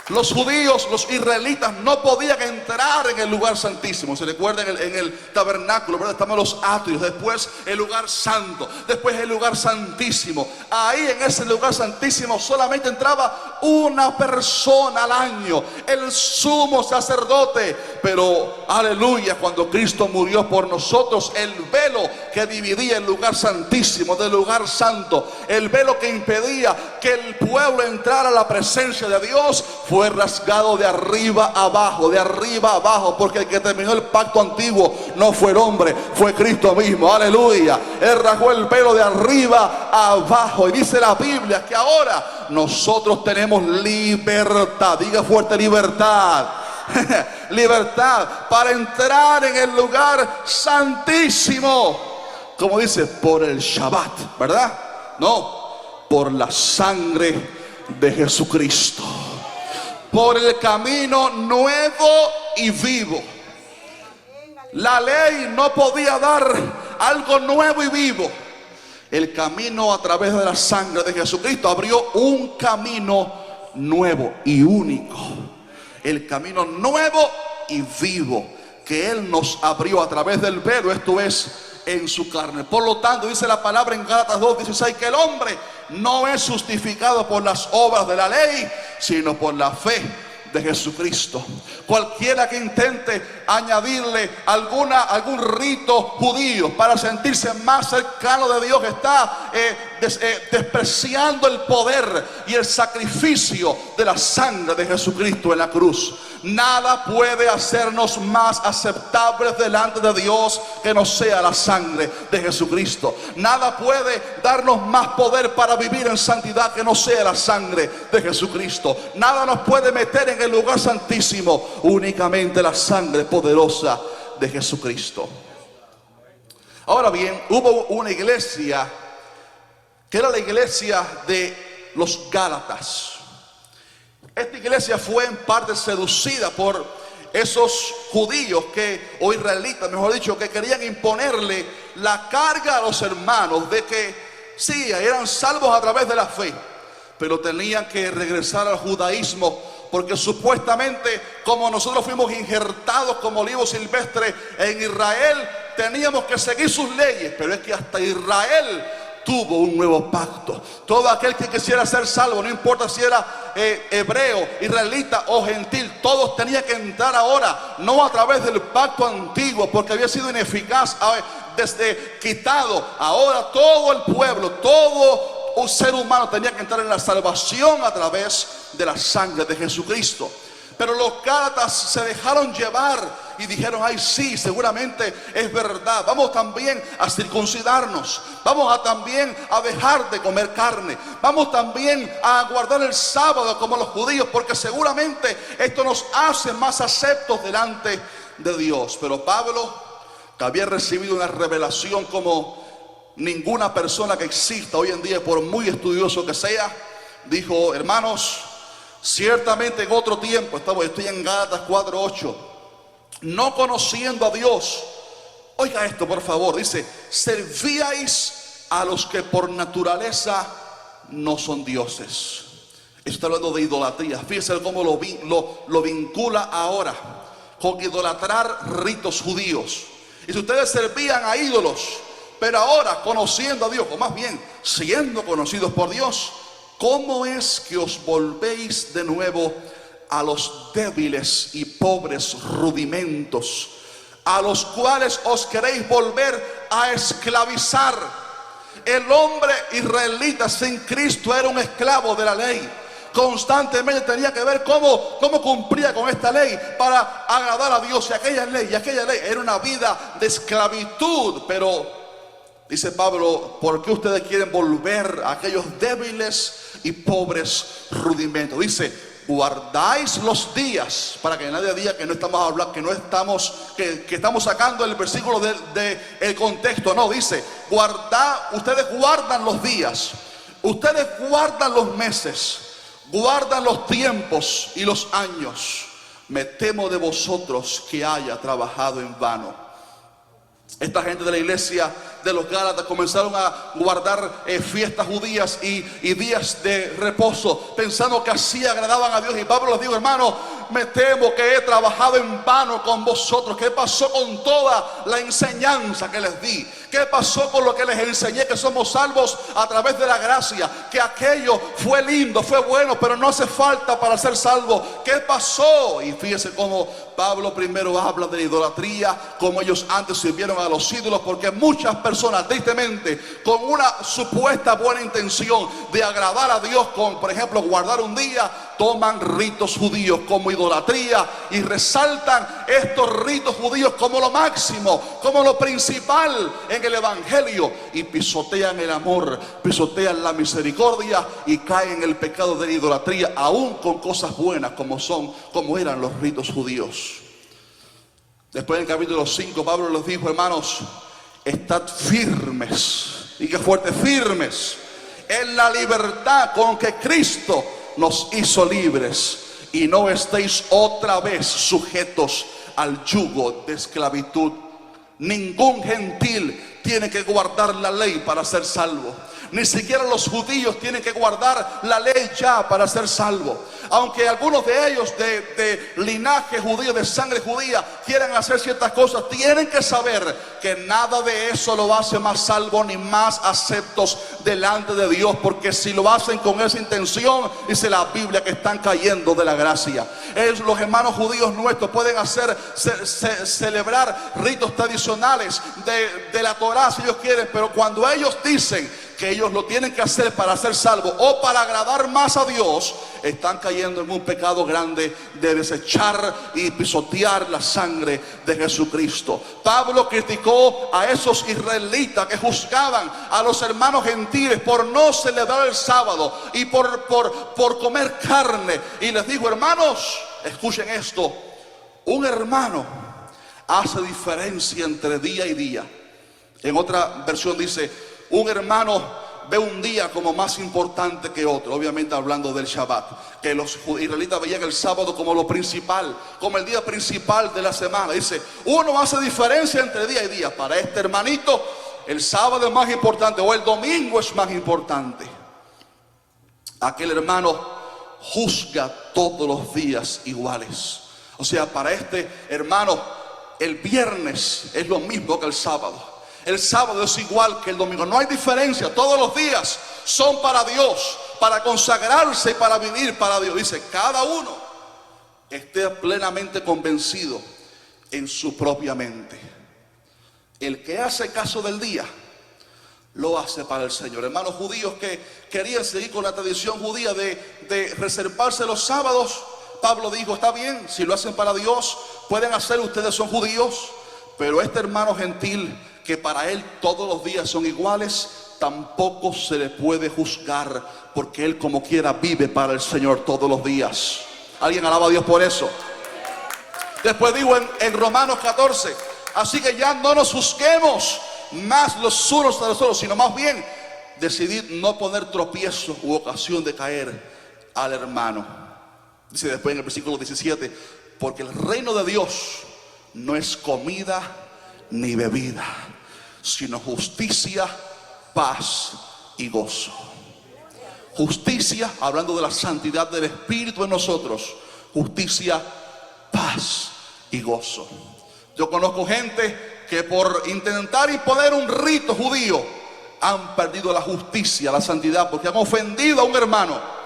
Los judíos, los israelitas, no podían entrar en el lugar santísimo. Se recuerda en el tabernáculo, ¿verdad? Estaban los atrios, después el lugar santo, después el lugar santísimo. Ahí en ese lugar santísimo solamente entraba una persona al año, el sumo sacerdote. Pero aleluya, cuando Cristo murió por nosotros, el velo que dividía el lugar santísimo del lugar santo, el velo que impedía que el pueblo entrara a la presencia de Dios, fue rasgado de arriba a abajo, porque el que terminó el pacto antiguo no fue el hombre, fue Cristo mismo. Aleluya. Él rasgó el velo de arriba a abajo, y dice la Biblia que ahora nosotros tenemos libertad. Diga fuerte: libertad. Libertad para entrar en el lugar santísimo, como dice, por el Shabbat, ¿verdad? No, por la sangre de Jesucristo, por el camino nuevo y vivo. La ley no podía dar algo nuevo y vivo. El camino a través de la sangre de Jesucristo abrió un camino nuevo y único. El camino nuevo y vivo que Él nos abrió a través del velo, esto es, en su carne. Por lo tanto, dice la palabra en Gálatas 2:16, que el hombre no es justificado por las obras de la ley, sino por la fe de Jesucristo. Cualquiera que intente añadirle algún rito judío para sentirse más cercano de Dios está despreciando el poder y el sacrificio de la sangre de Jesucristo en la cruz. Nada puede hacernos más aceptables delante de Dios que no sea la sangre de Jesucristo. Nada puede darnos más poder para vivir en santidad que no sea la sangre de Jesucristo. Nada nos puede meter en el lugar santísimo, únicamente la sangre poderosa de Jesucristo. Ahora bien, hubo una iglesia que era la iglesia de los Gálatas. Esta iglesia fue en parte seducida por esos judíos o israelitas, mejor dicho, que querían imponerle la carga a los hermanos de que sí, eran salvos a través de la fe, pero tenían que regresar al judaísmo, porque supuestamente, como nosotros fuimos injertados como olivo silvestre en Israel, teníamos que seguir sus leyes. Pero es que hasta Israel tuvo un nuevo pacto. Todo aquel que quisiera ser salvo, no importa si era hebreo, israelita o gentil, todos tenían que entrar ahora, no a través del pacto antiguo, porque había sido ineficaz, desde quitado. Ahora todo el pueblo, todo un ser humano tenía que entrar en la salvación a través de la sangre de Jesucristo. Pero los Gálatas se dejaron llevar y dijeron: ay, sí, seguramente es verdad, vamos también a circuncidarnos, vamos también a dejar de comer carne, vamos también a guardar el sábado como los judíos, porque seguramente esto nos hace más aceptos delante de Dios. Pero Pablo, que había recibido una revelación como ninguna persona que exista hoy en día, por muy estudioso que sea, dijo: hermanos, ciertamente en otro tiempo, estoy en Gálatas 4:8, no conociendo a Dios, oiga esto por favor, dice: servíais a los que por naturaleza no son dioses. Esto está hablando de idolatría. Fíjense cómo lo vincula ahora con idolatrar ritos judíos. Y si ustedes servían a ídolos, pero ahora conociendo a Dios, o más bien siendo conocidos por Dios, ¿cómo es que os volvéis de nuevo a los débiles y pobres rudimentos, a los cuales os queréis volver a esclavizar? El hombre israelita sin Cristo era un esclavo de la ley. Constantemente tenía que ver cómo cumplía con esta ley para agradar a Dios. Y aquella ley era una vida de esclavitud. Pero dice Pablo: ¿por qué ustedes quieren volver a aquellos débiles y pobres rudimentos? Dice: guardáis los días, para que nadie diga que no estamos hablando, que estamos sacando el versículo del contexto. No, dice: ustedes guardan los días, ustedes guardan los meses, guardan los tiempos y los años. Me temo de vosotros que haya trabajado en vano. Esta gente de la iglesia de los Gálatas comenzaron a guardar fiestas judías y días de reposo, pensando que así agradaban a Dios. Y Pablo les dijo: hermano, me temo que he trabajado en vano con vosotros. ¿Qué pasó con toda la enseñanza que les di? ¿Qué pasó con lo que les enseñé, que somos salvos a través de la gracia? Que aquello fue lindo, fue bueno, pero no hace falta para ser salvo. ¿Qué pasó? Y fíjense cómo Pablo primero habla de la idolatría, como ellos antes sirvieron a los ídolos, porque muchas personas, tristemente, con una supuesta buena intención de agradar a Dios, con, por ejemplo, guardar un día, toman ritos judíos como idolatría y resaltan estos ritos judíos como lo máximo, como lo principal en el evangelio, y pisotean el amor, pisotean la misericordia y caen en el pecado de la idolatría, aún con cosas buenas como eran los ritos judíos. Después, en el capítulo 5, Pablo les dijo: hermanos, estad firmes, y que fuerte, firmes en la libertad con que Cristo nos hizo libres, y no estéis otra vez sujetos al yugo de esclavitud. Ningún gentil tiene que guardar la ley para ser salvo. Ni siquiera los judíos tienen que guardar la ley ya para ser salvos. Aunque algunos de ellos de linaje judío, de sangre judía, quieran hacer ciertas cosas, tienen que saber que nada de eso lo hace más salvo ni más aceptos delante de Dios. Porque si lo hacen con esa intención, dice la Biblia que están cayendo de la gracia. Los hermanos judíos nuestros pueden celebrar ritos tradicionales de la Torá si ellos quieren, pero cuando ellos dicen que ellos lo tienen que hacer para ser salvos o para agradar más a Dios, están cayendo en un pecado grande de desechar y pisotear la sangre de Jesucristo. Pablo criticó a esos israelitas que juzgaban a los hermanos gentiles por no celebrar el sábado y por comer carne, y les dijo: hermanos, escuchen esto, un hermano hace diferencia entre día y día. En otra versión dice: un hermano ve un día como más importante que otro. Obviamente hablando del Shabbat, que los israelitas veían el sábado como lo principal, como el día principal de la semana. Dice: uno hace diferencia entre día y día. Para este hermanito el sábado es más importante, o el domingo es más importante. Aquel hermano juzga todos los días iguales. O sea, para este hermano el viernes es lo mismo que el sábado. El sábado es igual que el domingo. No hay diferencia. Todos los días son para Dios, para consagrarse y para vivir para Dios. Dice: cada uno esté plenamente convencido en su propia mente. El que hace caso del día, lo hace para el Señor. Hermanos judíos que querían seguir con la tradición judía de reservarse los sábados, Pablo dijo: está bien, si lo hacen para Dios, pueden hacerlo, ustedes son judíos. Pero este hermano gentil, que para él todos los días son iguales, tampoco se le puede juzgar, porque él como quiera vive para el Señor todos los días. ¿Alguien alaba a Dios por eso? Después digo en Romanos 14: así que ya no nos juzguemos más los unos a los otros, sino más bien decidid no poner tropiezo u ocasión de caer al hermano. Dice después en el versículo 17: porque el reino de Dios no es comida ni bebida, sino justicia, paz y gozo. Justicia, hablando de la santidad del Espíritu en nosotros. Justicia, paz y gozo. Yo conozco gente que por intentar imponer un rito judío han perdido la justicia, la santidad, porque han ofendido a un hermano.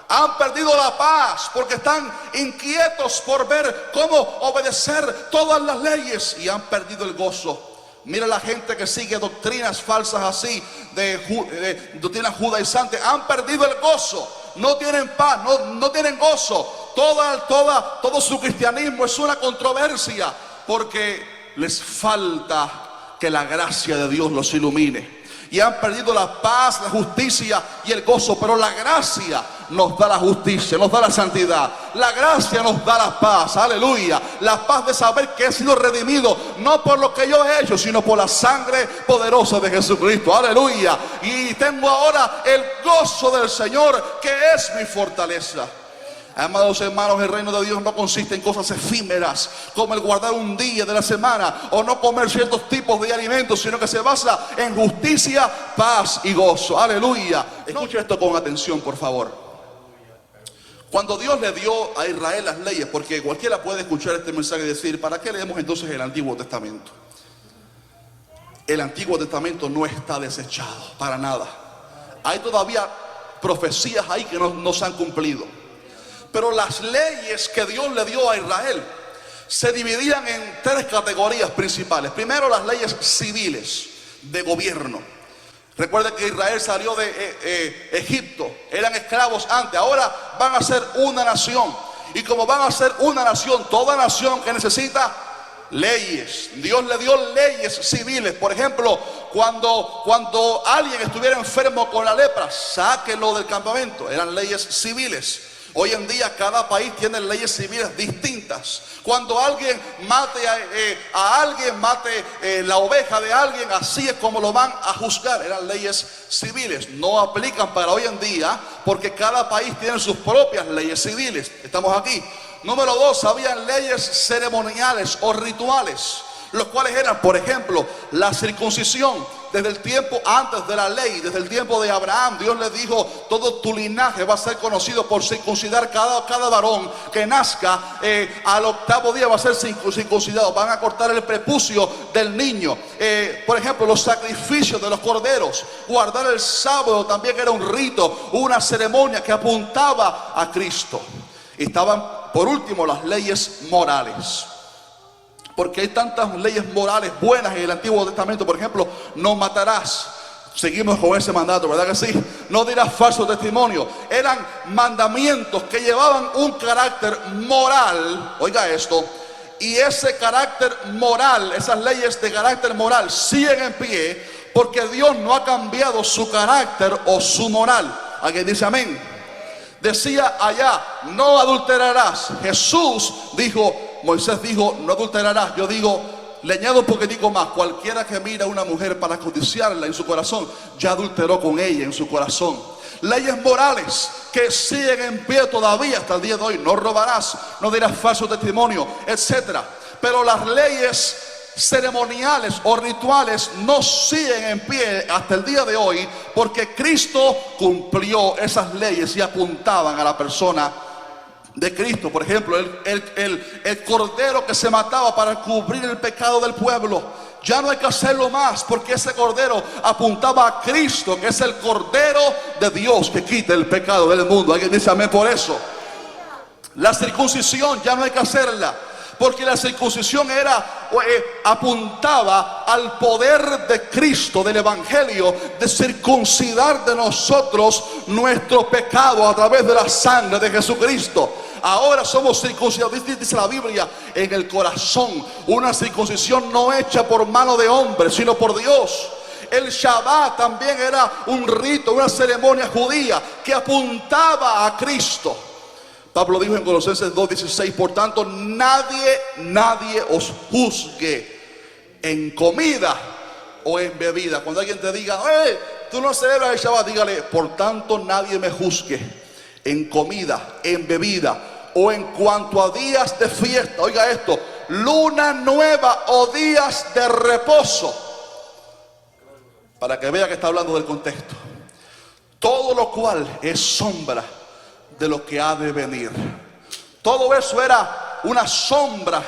Han perdido la paz porque están inquietos por ver cómo obedecer todas las leyes, y han perdido el gozo. Mira la gente que sigue doctrinas falsas así, de doctrinas judaizantes. Han perdido el gozo, no tienen paz, no tienen gozo. Todo su cristianismo es una controversia, porque les falta que la gracia de Dios los ilumine. Y han perdido la paz, la justicia y el gozo. Pero la gracia nos da la justicia, nos da la santidad. La gracia nos da la paz, aleluya. La paz de saber que he sido redimido, no por lo que yo he hecho, sino por la sangre poderosa de Jesucristo, aleluya. Y tengo ahora el gozo del Señor, que es mi fortaleza. Amados hermanos, el reino de Dios no consiste en cosas efímeras como el guardar un día de la semana o no comer ciertos tipos de alimentos, sino que se basa en justicia, paz y gozo. Aleluya. Escuche esto con atención, por favor. Cuando Dios le dio a Israel las leyes, porque cualquiera puede escuchar este mensaje y decir, ¿para qué leemos entonces el Antiguo Testamento? El Antiguo Testamento no está desechado para nada. Hay todavía profecías ahí que no se han cumplido. Pero las leyes que Dios le dio a Israel se dividían en tres categorías principales. Primero, las leyes civiles de gobierno. Recuerden que Israel salió de Egipto, eran esclavos antes, ahora van a ser una nación. Y como van a ser una nación, toda nación que necesita leyes, Dios le dio leyes civiles. Por ejemplo, cuando alguien estuviera enfermo con la lepra, sáquenlo del campamento. Eran leyes civiles. Hoy en día cada país tiene leyes civiles distintas. Cuando alguien mate a alguien, mate la oveja de alguien, así es como lo van a juzgar. Eran leyes civiles. No aplican para hoy en día porque cada país tiene sus propias leyes civiles. Estamos aquí. Número 2, habían leyes ceremoniales o rituales, los cuales eran, por ejemplo, la circuncisión. Desde el tiempo antes de la ley, desde el tiempo de Abraham, Dios le dijo, todo tu linaje va a ser conocido por circuncidar cada varón que nazca. Al octavo día va a ser circuncidado. Van a cortar el prepucio del niño. Por ejemplo, los sacrificios de los corderos. Guardar el sábado también era un rito, una ceremonia que apuntaba a Cristo. Estaban, por último, las leyes morales. Porque hay tantas leyes morales buenas en el Antiguo Testamento. Por ejemplo, no matarás. Seguimos con ese mandato, ¿verdad que sí? No dirás falso testimonio. Eran mandamientos que llevaban un carácter moral. Oiga esto. Y ese carácter moral, esas leyes de carácter moral siguen en pie porque Dios no ha cambiado su carácter o su moral. ¿Alguien dice amén? Decía allá, no adulterarás. Moisés dijo, no adulterarás. Yo digo, le añado un poquitico más. Cualquiera que mira a una mujer para codiciarla en su corazón, ya adulteró con ella en su corazón. Leyes morales que siguen en pie todavía hasta el día de hoy. No robarás, no dirás falso testimonio, etc. Pero las leyes ceremoniales o rituales no siguen en pie hasta el día de hoy porque Cristo cumplió esas leyes y apuntaban a la persona de Cristo. Por ejemplo, el cordero que se mataba para cubrir el pecado del pueblo, ya no hay que hacerlo más porque ese cordero apuntaba a Cristo, que es el cordero de Dios que quita el pecado del mundo. ¿Alguien dice amén por eso? La circuncisión ya no hay que hacerla porque la circuncisión apuntaba al poder de Cristo, del Evangelio, de circuncidar de nosotros nuestro pecado a través de la sangre de Jesucristo. Ahora somos circuncidados, dice la Biblia, en el corazón. Una circuncisión no hecha por mano de hombre, sino por Dios. El Shabbat también era un rito, una ceremonia judía que apuntaba a Cristo. Pablo dijo en Colosenses 2:16, por tanto nadie os juzgue en comida o en bebida. Cuando alguien te diga, tú no celebras el Shabbat, dígale, por tanto nadie me juzgue en comida, en bebida o en cuanto a días de fiesta. Oiga esto, luna nueva o días de reposo. Para que vea que está hablando del contexto. Todo lo cual es sombra de lo que ha de venir. Todo eso era una sombra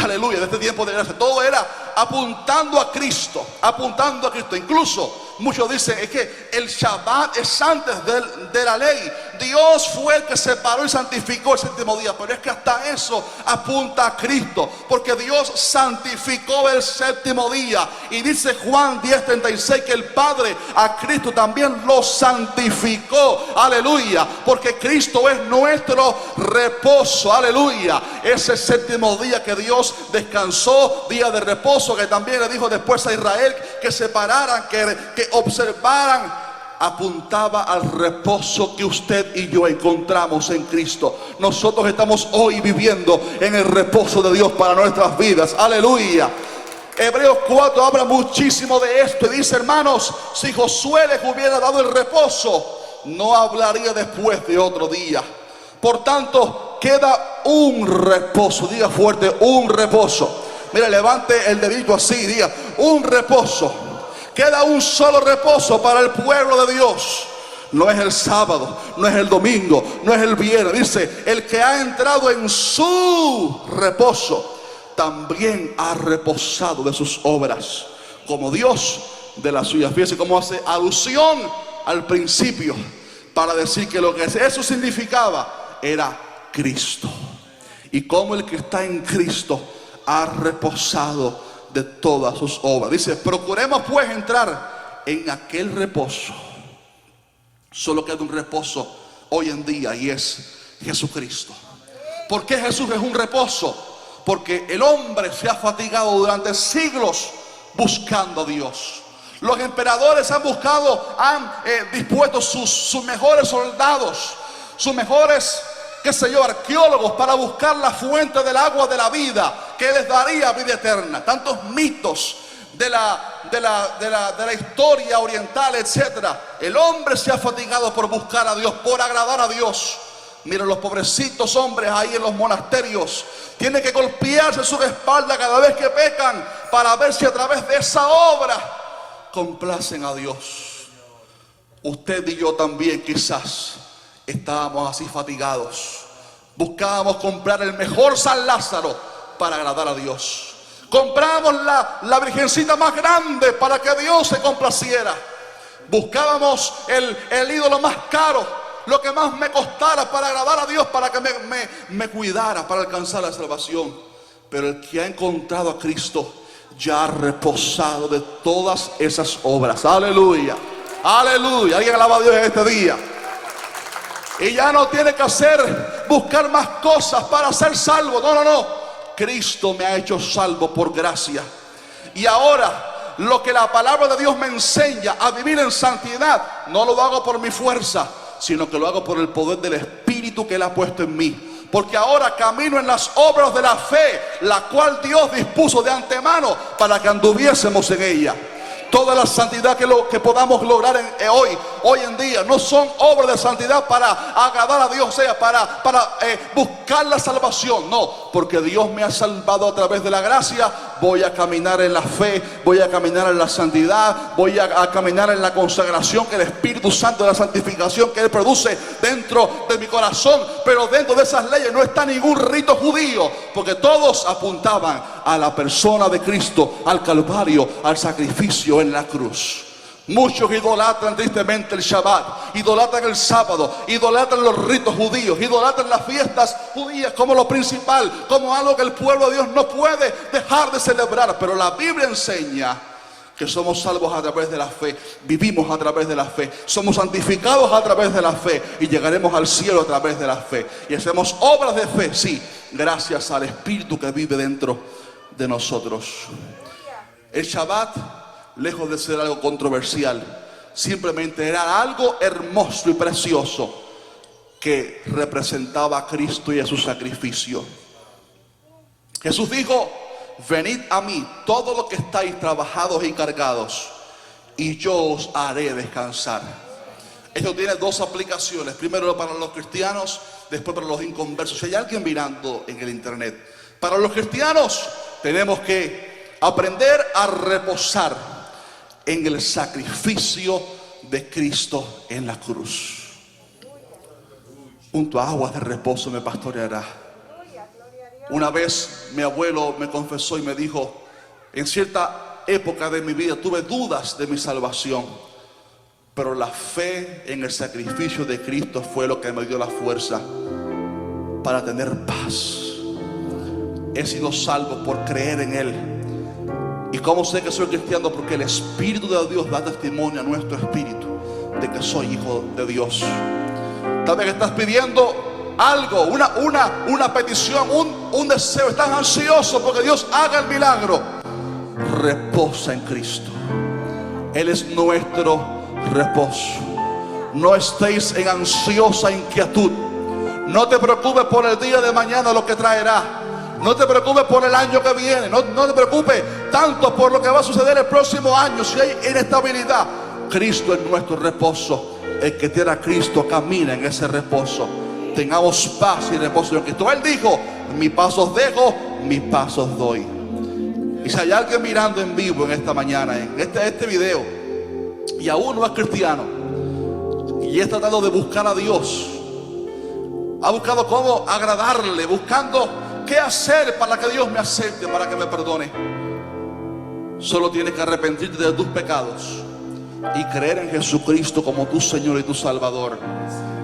aleluya, de este tiempo de gracia. Todo era apuntando a Cristo, apuntando a Cristo. Incluso muchos dicen es que el Shabbat es antes de la ley. Dios fue el que separó y santificó el séptimo día, pero es que hasta eso apunta a Cristo, porque Dios santificó el séptimo día. Y dice Juan 10:36 que el Padre a Cristo también lo santificó, aleluya, porque Cristo es nuestro reposo, aleluya. Ese séptimo día que Dios descansó, día de reposo, que también le dijo después a Israel que separaran, que observaran, apuntaba al reposo que usted y yo encontramos en Cristo. Nosotros estamos hoy viviendo en el reposo de Dios para nuestras vidas, aleluya. Hebreos 4 habla muchísimo de esto y dice, hermanos, si Josué les hubiera dado el reposo, no hablaría después de otro día, Por tanto, queda un reposo. Diga fuerte, un reposo. Mira, levante el dedito así, diga, un reposo. Queda un solo reposo para el pueblo de Dios. No es el sábado, no es el domingo, no es el viernes. Dice, el que ha entrado en su reposo también ha reposado de sus obras, como Dios de las suyas. Fíjese cómo hace alusión al principio para decir que lo que eso significaba era Cristo. Y como el que está en Cristo ha reposado de todas sus obras. Dice, procuremos pues entrar en aquel reposo. Solo queda un reposo hoy en día, y es Jesucristo. ¿Por qué Jesús es un reposo? Porque el hombre se ha fatigado durante siglos buscando a Dios. Los emperadores han buscado, han dispuesto sus mejores soldados, sus mejores, qué sé yo, arqueólogos, para buscar la fuente del agua de la vida que les daría vida eterna. Tantos mitos de la historia oriental, etcétera. El hombre se ha fatigado por buscar a Dios, por agradar a Dios. Miren, los pobrecitos hombres ahí en los monasterios tienen que golpearse su espalda cada vez que pecan para ver si a través de esa obra complacen a Dios. Usted y yo también quizás estábamos así fatigados. Buscábamos comprar el mejor San Lázaro para agradar a Dios. Comprábamos la virgencita más grande para que Dios se complaciera. Buscábamos el ídolo más caro, lo que más me costara para agradar a Dios, para que me cuidara, para alcanzar la salvación. Pero el que ha encontrado a Cristo ya ha reposado de todas esas obras. Aleluya, aleluya. Alguien alaba a Dios en este día. Y ya no tiene que buscar más cosas para ser salvo. No, no, no. Cristo me ha hecho salvo por gracia. Y ahora lo que la palabra de Dios me enseña a vivir en santidad, no lo hago por mi fuerza, sino que lo hago por el poder del Espíritu que Él ha puesto en mí. Porque ahora camino en las obras de la fe, la cual Dios dispuso de antemano para que anduviésemos en ella. Toda la santidad que podamos lograr hoy en día no son obras de santidad para agradar a Dios, o sea, para buscar la salvación. No, porque Dios me ha salvado a través de la gracia. Voy a caminar en la fe, voy a caminar en la santidad, voy a caminar en la consagración que el Espíritu Santo, de la santificación que Él produce dentro de mi corazón. Pero dentro de esas leyes no está ningún rito judío, porque todos apuntaban a la persona de Cristo, al Calvario, al sacrificio en la cruz. Muchos idolatran tristemente el Shabbat, idolatran el sábado, idolatran los ritos judíos, idolatran las fiestas judías como lo principal, como algo que el pueblo de Dios no puede dejar de celebrar. Pero la Biblia enseña que somos salvos a través de la fe, vivimos a través de la fe, somos santificados a través de la fe y llegaremos al cielo a través de la fe. Y hacemos obras de fe, sí, gracias al Espíritu que vive dentro de nosotros. El Shabbat, lejos de ser algo controversial, simplemente era algo hermoso y precioso que representaba a Cristo y a su sacrificio. Jesús dijo: venid a mí todos los que estáis trabajados y cargados, y yo os haré descansar. Esto tiene dos aplicaciones: primero para los cristianos, después para los inconversos. Si hay alguien mirando en el internet, para los cristianos tenemos que aprender a reposar en el sacrificio de Cristo en la cruz. Junto a aguas de reposo me pastoreará. Una vez mi abuelo me confesó y me dijo: en cierta época de mi vida tuve dudas de mi salvación, pero la fe en el sacrificio de Cristo fue lo que me dio la fuerza para tener paz. He sido salvo por creer en Él. ¿Y cómo sé que soy cristiano? Porque el Espíritu de Dios da testimonio a nuestro espíritu de que soy hijo de Dios. Tal vez estás pidiendo algo, una petición, un deseo, estás ansioso porque Dios haga el milagro. Reposa en Cristo. Él es nuestro reposo. No estéis en ansiosa inquietud. No te preocupes por el día de mañana, lo que traerá. No te preocupes por el año que viene. No te preocupes tanto por lo que va a suceder el próximo año. Si hay inestabilidad, Cristo es nuestro reposo. El que tiene a Cristo camina en ese reposo. tengamos paz y reposo en Cristo. Él dijo: mis pasos dejo, mis pasos doy. Y si hay alguien mirando en vivo en esta mañana, en este video, y aún no es cristiano, y está tratando de buscar a Dios, ha buscado cómo agradarle, buscando qué hacer para que Dios me acepte, para que me perdone, solo tienes que arrepentirte de tus pecados y creer en Jesucristo como tu Señor y tu Salvador.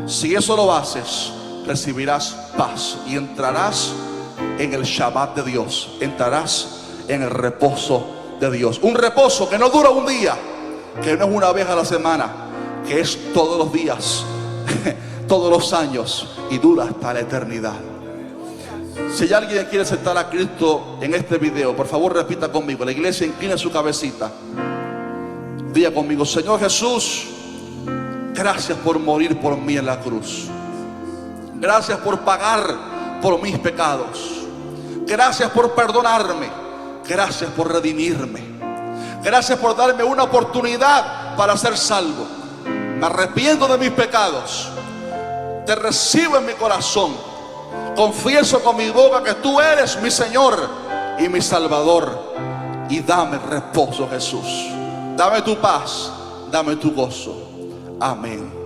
Si eso lo haces, recibirás paz y entrarás en el Shabbat de Dios, entrarás en el reposo de Dios. Un reposo que no dura un día, que no es una vez a la semana, que es todos los días, todos los años, y dura hasta la eternidad. Si hay alguien que quiere aceptar a Cristo en este video, por favor repita conmigo. La iglesia inclina su cabecita. Diga conmigo: Señor Jesús, gracias por morir por mí en la cruz. Gracias por pagar por mis pecados. Gracias por perdonarme. Gracias por redimirme. Gracias por darme una oportunidad para ser salvo. Me arrepiento de mis pecados. Te recibo en mi corazón. Confieso con mi boca que tú eres mi Señor y mi Salvador. Y dame reposo, Jesús. Dame tu paz, dame tu gozo. Amén.